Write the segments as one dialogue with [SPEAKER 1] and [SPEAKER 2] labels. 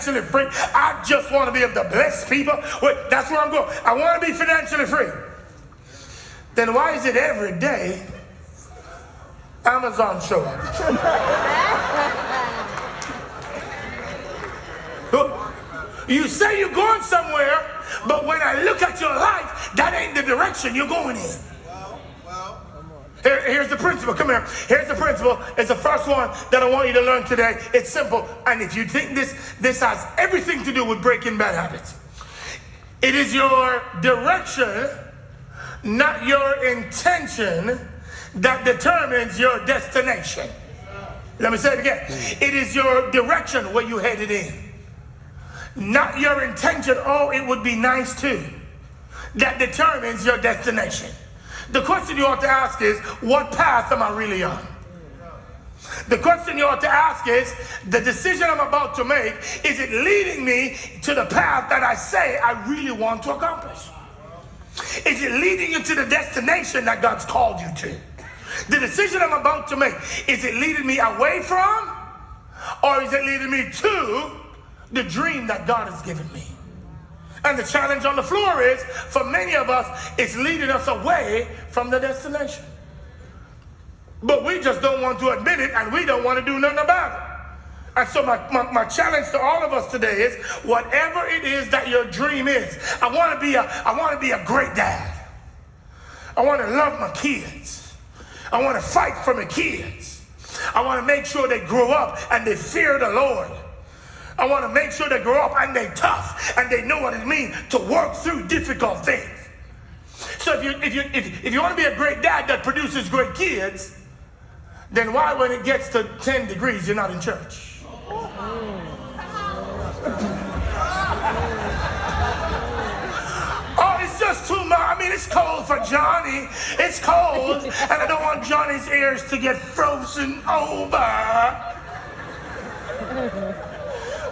[SPEAKER 1] free. I just want to be able to bless people. Wait, that's where I'm going. I want to be financially free. Then why is it every day Amazon show up? You say you're going somewhere, but when I look at your life, that ain't the direction you're going in. Here's the principle. Come here. Here's the principle. It's the first one that I want you to learn today. It's simple. And if you think this has everything to do with breaking bad habits. It is your direction, not your intention, that determines your destination. Let me say it again. It is your direction where you headed in. Not your intention, oh, it would be nice too. That determines your destination. The question you ought to ask is, what path am I really on? The question you ought to ask is, the decision I'm about to make, is it leading me to the path that I say I really want to accomplish? Is it leading you to the destination that God's called you to? The decision I'm about to make, is it leading me away from, or is it leading me to the dream that God has given me? And the challenge on the floor is, for many of us, it's leading us away from the destination. But we just don't want to admit it, and we don't want to do nothing about it. And so my challenge to all of us today is, whatever it is that your dream is, I want to be a great dad. I want to love my kids. I want to fight for my kids. I want to make sure they grow up and they fear the Lord. I want to make sure they grow up and they're tough and they know what it means to work through difficult things. So if you want to be a great dad that produces great kids, then why, when it gets to 10 degrees, you're not in church? Oh, it's just too much. I mean, it's cold for Johnny. It's cold, and I don't want Johnny's ears to get frozen over.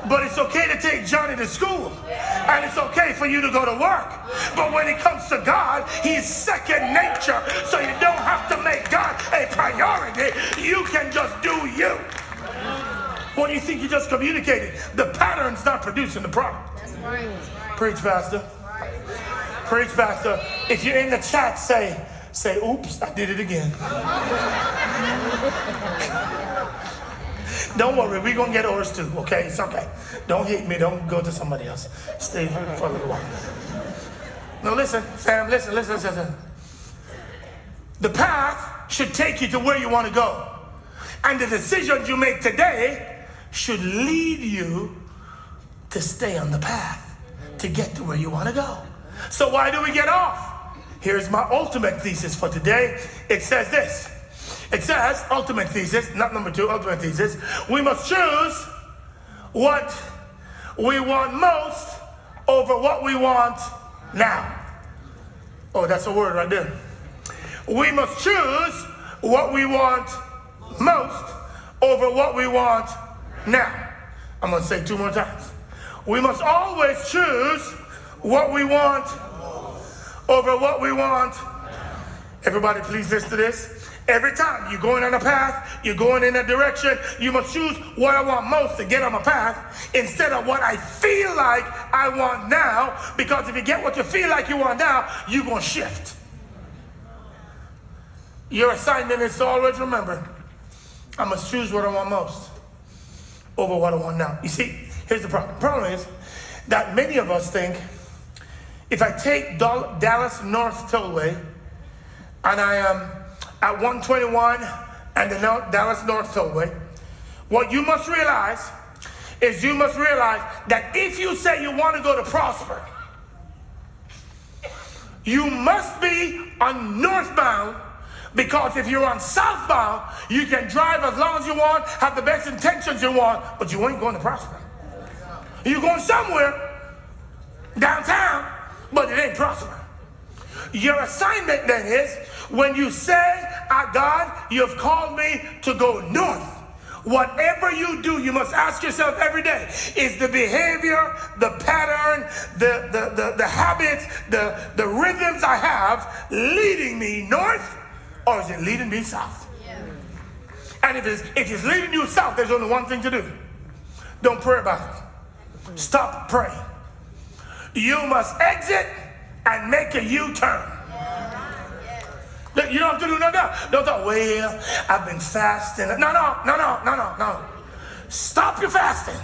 [SPEAKER 1] But it's okay to take Johnny to school. And it's okay for you to go to work. But when it comes to God, he's second nature. So you don't have to make God a priority. You can just do you. What do you think you just communicated? The pattern's not producing the product. That's right. Preach, Pastor. Right. Preach, Pastor. If you're in the chat, say, oops, I did it again. Don't worry, we're going to get ours too, okay? It's okay. Don't hate me. Don't go to somebody else. Stay for a little while. No, listen, fam, listen. The path should take you to where you want to go. And the decisions you make today should lead you to stay on the path, to get to where you want to go. So why do we get off? Here's my ultimate thesis for today. It says this. It says, ultimate thesis, not number 2, ultimate thesis, we must choose what we want most over what we want now. Oh, that's a word right there. We must choose what we want most over what we want now. I'm going to say 2 more times. We must always choose what we want over what we want. Everybody please listen to this. Every time you're going on a path, you're going in a direction, you must choose what I want most to get on my path instead of what I feel like I want now, because if you get what you feel like you want now, you're going to shift. Your assignment is to always remember, I must choose what I want most over what I want now. You see, here's the problem. The problem is that many of us think, if I take Dallas North Tollway and I am at 121 and the Dallas North Tollway, what you must realize is that if you say you want to go to Prosper, you must be on northbound, because if you're on southbound, you can drive as long as you want, have the best intentions you want, but you ain't going to Prosper. You're going somewhere downtown, but it ain't Prosper. Your assignment then is, when you say, God, you've called me to go north, whatever you do, you must ask yourself every day, is the behavior, the pattern, the habits, the rhythms I have leading me north, or is it leading me south? Yeah. And if it's leading you south, there's only one thing to do. Don't pray about it. Stop praying. You must exit and make a U-turn. You don't have to do nothing. Don't talk, well, I've been fasting. No. Stop your fasting.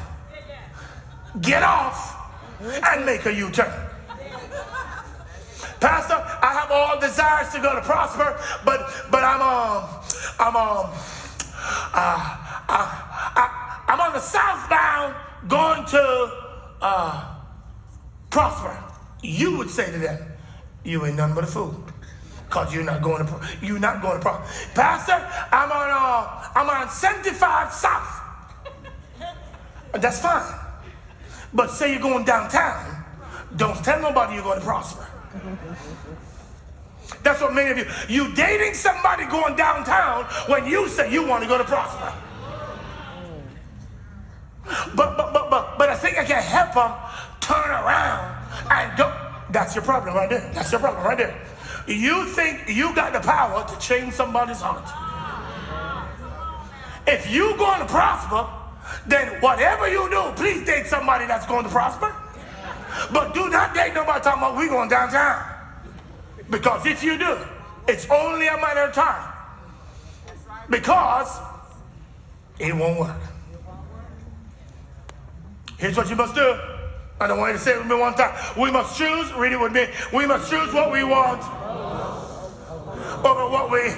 [SPEAKER 1] Get off and make a U-turn. Pastor, I have all desires to go to prosper, but I'm on the southbound going to prosper. You would say to them, you ain't nothing but a fool. Because you're not going to prosper. Pastor, I'm on 75 South. That's fine. But say you're going downtown, don't tell nobody you're going to prosper. That's what many of you dating somebody going downtown when you say you want to go to prosper. But I think I can help them turn around and go. That's your problem right there. That's your problem right there. You think you got the power to change somebody's heart. If you're going to prosper, then whatever you do, please date somebody that's going to prosper. But do not date nobody talking about we going downtown. Because if you do, it's only a matter of time. Because it won't work. Here's what you must do. I don't want you to say it with me one time. We must choose, read it with me. We must choose what we want over what we